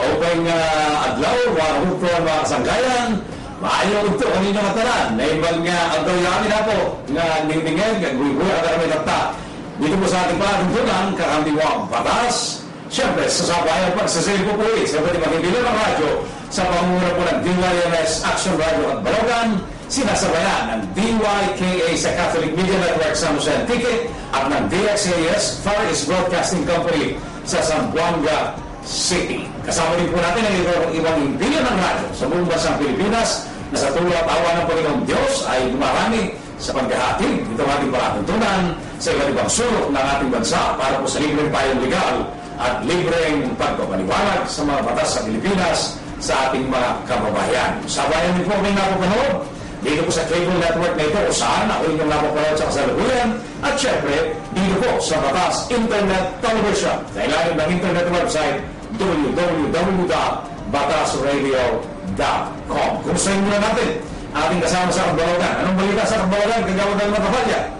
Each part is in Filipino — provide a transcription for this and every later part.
Maupay nga adlaw, warupon mga kasanggayan, maayo ito kanino matalan, na ibang nga adlaw yamin na po, nga ningningen, gagulguy ang karami kapta. Dito po sa ating palatuntunan, kakamdiwang batas, siyempre sa sabayan pagsasail po po sa pwede maghibilang ng radyo sa pangunguna po ng DYMS Action Radio at Balogan, sinasabayan ng DYKA sa Catholic Media Network sa Jose Antique at ng DXAS Far East Broadcasting Company sa Zamboanga City. Kasama din po natin ang ibang impilan ng radyo sa buong bansang Pilipinas na sa tulong at awa ng Panginoong Diyos ay dumarami sa paghahatid itong ating palatuntunan sa iba't ibang sulok ng ating bansa para po sa libreng payong legal at libreng pagpapaliwanag sa mga batas sa Pilipinas sa ating mga kababayan. Sabayan din po kami napapanood dito po sa cable network na ito o saan ako inyong napapanood sa kasalukuyan at syempre dito po sa Batas Internet Television sa ilalim ng internet website www.batasradio.com. Kung saan muna natin ating kasama sa Balogan. Anong balita sa Balogan? Kagawad ng Matapalya?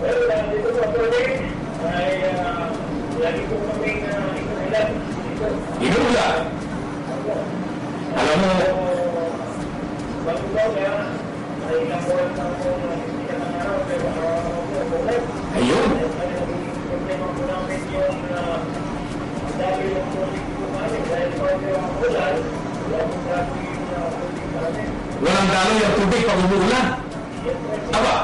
Well, dito po po rin ay lagi po kaming inuulan. Inuulan? Alam mo, bago ba ay ilang buwan na po hindi ka ng araw pero araw-araw po ulan. ayun. Problema po namin yung dahil yung tubig po namin dahil po yung ulan, wala po dati yung tubig namin. Walang daloy ang tubig pag umuulan. Aba?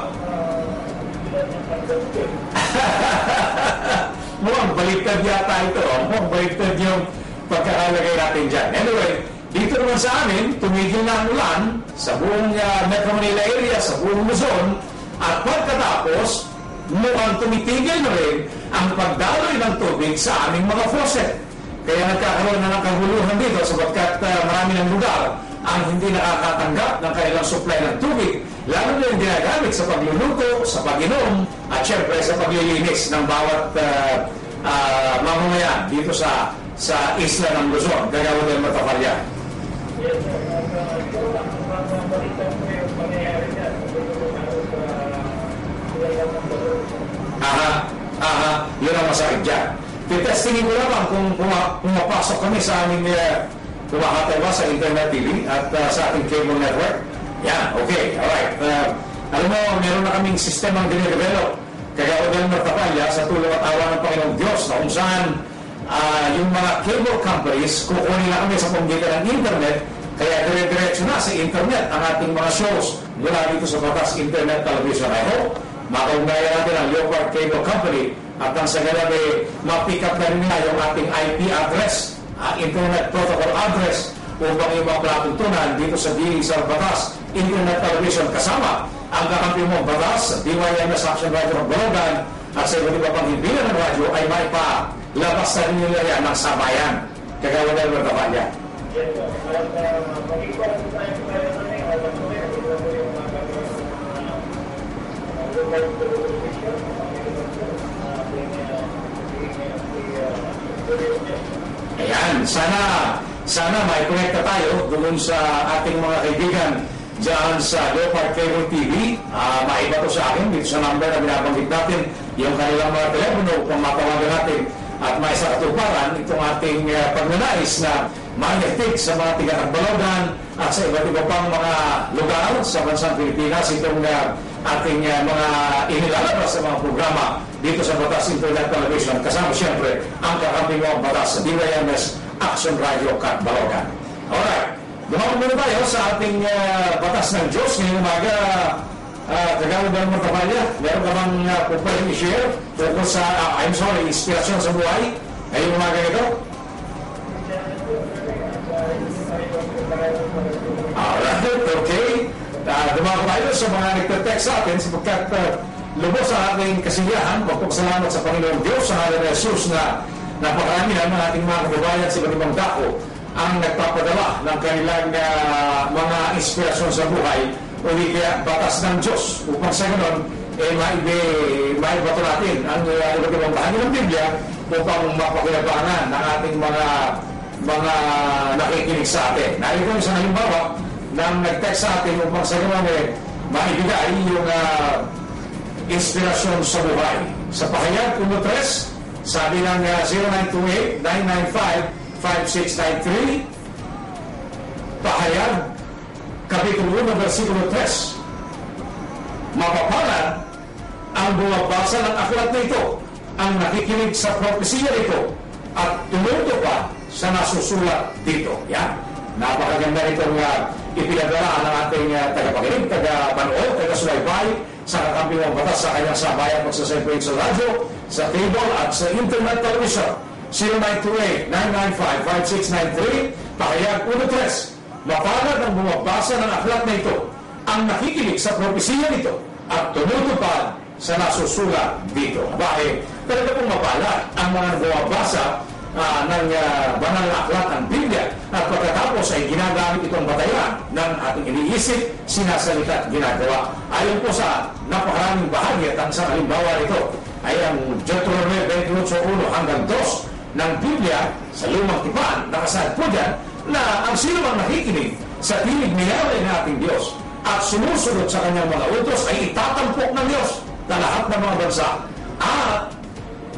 Mukhang baliktad yata ito. Mukhang baliktad yung pagkakalagay natin dyan. Anyway, dito naman sa amin, tumigil na ang ulan sa buong Metro Manila area, sa buong Luzon, at pagkatapos, mukhang tumitigil na rin ang pagdaloy ng tubig sa aming mga faucet. Kaya nagkakaroon na ng kaguluhan dito sapagkat marami ng lugar ang hindi nakakatanggap ng kanilang supply ng tubig, lalo na yung ginagamit sa pagluluto, sa pag-inom, at syempre sa paglilinis ng bawat mamamayan dito sa isla ng Luzon, Cagayan del Matapalya. Yes, sir. Ito lang ang mga balita po yung pangyayari dyan. Yun ang masakit dyan. Titestingin ko naman kung pumapasok kami sa aming kumakatay ba sa internet TV at sa ating cable network. Yan, okay, alright. Alam mo, meron na kaming sistemang dinidevelop Cagayan del Matapalya sa tulong at awa ng Panginoong Diyos na kung saan yung mga cable companies kukunin na kami sa pamamagitan ng internet, kaya dire-diretso na sa internet ang ating mga shows mula dito sa Batas Internet Television. I hope makaugnayan natin ang Leopard Cable Company at nang sa ganun ma-pick up na rin nila yung ating IP address, internet protocol address upang yung mga palatuntunan dito sa Batas Internet Television kasama ang kakampi mong batas, DYMS Action Radio ng Balogan at sa iba't iba pang himpilan ng radyo ay may palabas na rin nila yan ng sabayan. Cagayan del Matapalya. Yes, sir. At mag-iwan po tayo sa kaya namin, alam po rin, ito po yung mga local television, Ayan, sana may connecta tayo doon sa ating mga kaibigan dyan sa Leopard Cable TV. Maiba to sa akin dito sa number na binabanggit natin yung kanilang mga telepono upang matawagan natin at may sa katuparan itong ating pagnanais na magiging sa mga tiga-Balogan at sa iba't iba pang mga lugar sa bansang Pilipinas itong ating mga inilalabas sa mga programa dito sa Batas Internet Television kasama siyempre ang kakamping mga batas sa DYMS Action Radio Cat Balogan. Alright, dumawag muna tayo sa ating batas ng Diyos ngayong umaga. Cagayan del Matapalya, meron ka bang pwedeng i-share tungkol sa, inspirasyon sa buhay ngayong umaga ito? Alright, okay. Dumawag tayo sa mga nagte-text sa atin sapagkat lubos sa ating kasiyahan, magpapasalamat sa Panginoong Diyos sa ngalan ni Jesus na napakaramihan ng ating mga kababayan sa iba't ibang dako ang nagpapadala ng kanilang mga inspirasyon sa buhay o kaya batas ng Diyos upang sa ganon maibato natin ang iba't ibang bahagi ng Biblia upang mapakilabangan ng ating mga nakikinig sa atin. Narito isang halimbawa nang nag-text sa atin upang sa ganon maibigay yung inspirasyon sa buhay. Sa Pahayag 1-3, sabi ng 0928-995-5533, 5693, Pahayag, Kapitulo 1, versikulo 3. Mapapalad ang bumabasa ng aklat na ito, ang nakikinig sa propesiya nito, at tumutupad sa nasusulat dito. Yan. Napakaganda nitong ipinadala ng ating tagapakinig, taga-panood, taga-subaybay sa kakamping ng batas sa kanyang sabayang pagsasaybay sa radyo, sa cable at sa internet television. 0928-995-5693, Pahayag 1-3. Mapalad ang bumabasa ng aklat na ito, ang nakikinig sa propesiya nito, at tumutupad sa nasusulat dito. Bakit? Talaga pong mapalad ang mga bumabasa ng banal na aklat ng Biblia, at pagkatapos ay ginagamit itong batayan ng ating iniisip, sinasalita at ginagawa. Ayon po sa napakaraming bahagi, at ang isang halimbawa nito ay ang Deuteronomy 28:1-2 ng Biblia sa Lumang Tipan. Nakasaad po dyan na ang sino mang nakikinig sa tinig niyaway ng ating Diyos at sumusunod sa kanyang mga utos ay itatampok ng Diyos na lahat ng mga bansa, at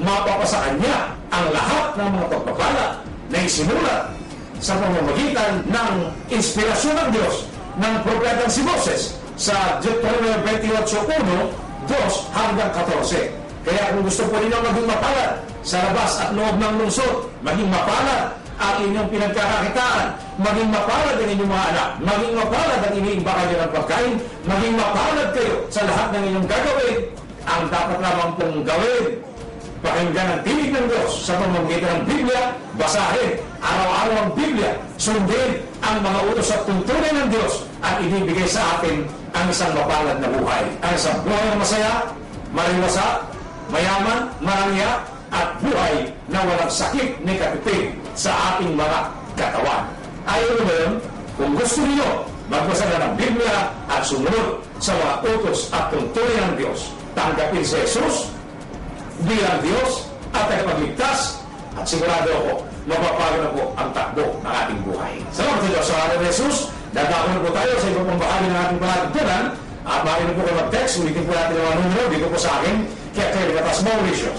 mapapasaan niya ang lahat ng mga pagpapala na isinulat sa pamamagitan ng inspirasyon ng Diyos ng propetang si Moses sa Deuteronomy 28:1-2-14. Kaya kung gusto po ninyo maging mapalad sa labas at loob ng lungsod, maging mapalad ang inyong pinagkakakitaan, maging mapalad ang inyong mga anak, maging mapalad ang iniimbakan nyo ng pagkain, maging mapalad kayo sa lahat ng inyong gagawin, ang dapat lamang pong gawin, pakinggan ang tinig ng Diyos sa pamamagitan ng Biblia, basahin araw-araw ang Biblia, sundin ang mga utos at tuntunin ng Diyos, at ibibigay sa atin ang isang mapalad na buhay. Ang isang buhay na masaya, mariwasa, mayaman, marangya, at buhay na walang sakit ni katipid sa ating mga katawan. Ayaw mo yun? Kung gusto niyo, magbasa na ng Biblia at sumunod sa mga utos at tuntunin ng Diyos. Tanggapin si Jesus bilang Diyos at tagapagligtas, at sigurado ako, mapapago na po ang takbo ng ating buhay. Salamat sa Diyos sa araw ni Jesus. Dadako na po tayo sa ibang bahagi ng ating panagtunan, at maaari na po kayo mag-text. Ulitin po natin ang mga numero dito po sa akin. Kaya kayo natas Mauricio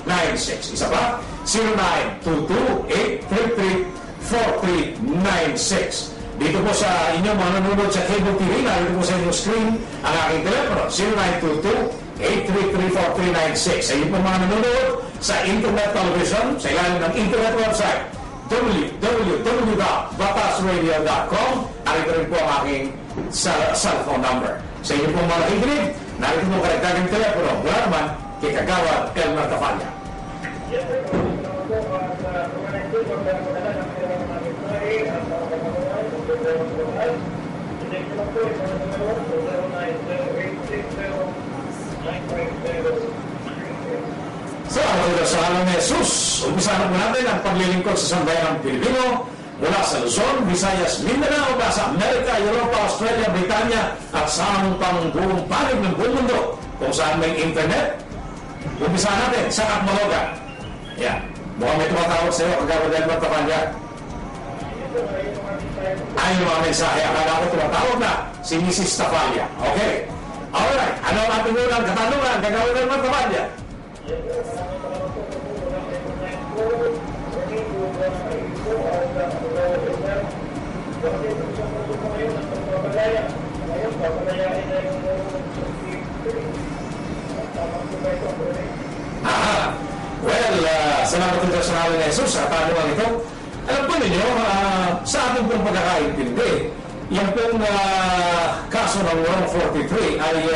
0922-833-4396. Isa pa, 0922-833-4396. Dito po sa inyong mga nanonood sa cable TV, narito po sa inyong screen ang aking telepono, 0922-833-4396. Sa inyong po mga nanonood sa internet television, sa ilalim ng internet website, www.batasradio.com. Narito rin po ang aking cellphone number. Sa inyong pong mga nakikinig, narito po karagdagang telepono mula naman kay Kagawad Elmer Tafalla. Yes, sir. Salamat sa ngalan ni Jesus. Umpisa na po natin ang paglilingkod sa sambayanang Pilipino mula sa Luzon, Visayas, Mindanao, sa Amerika, Europa, Australia, Britanya, at sa pang buong panig ng buong mundo kung saan may internet. Umpisa natin sa Katmalogan. Yan. Mukhang may tumatawag sa iyo, Kagawad Elmer Tafalla. Ay, yung mga mensahe. Akala ko tumatawag na si Mrs. Tafalla. Okay. Alright. Ano ang ating unang katanungan, Kagawad Elmer Tafalla? Well, salamat po sa ngalan ni Jesus sa tanungan ito. Alam po ninyo, sa ating pong pagkakaintindi, yung pong kaso ng Rome 43 ay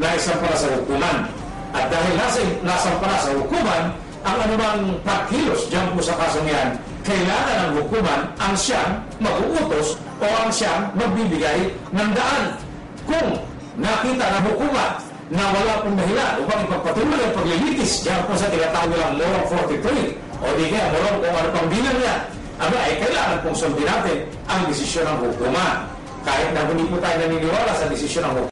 naisampara sa hukuman. At dahil nasampara sa hukuman, ang anumang pagkilos dyan po sa kasong yan, kailangan ng hukuman ang siyang mag-uutos o ang siyang magbibigay ng daan. Kung nakita ng hukuman na wala pong dahilan upang ipagpatuloy ang paglilitis dyan po sa tinatawag nilang Morong 43 o di kaya Morong kung ano pang bilang niya, ay kailangan pong sundin natin ang desisyon ng hukuman. Kahit na hindi po tayo naniniwala sa desisyon ng hukuman.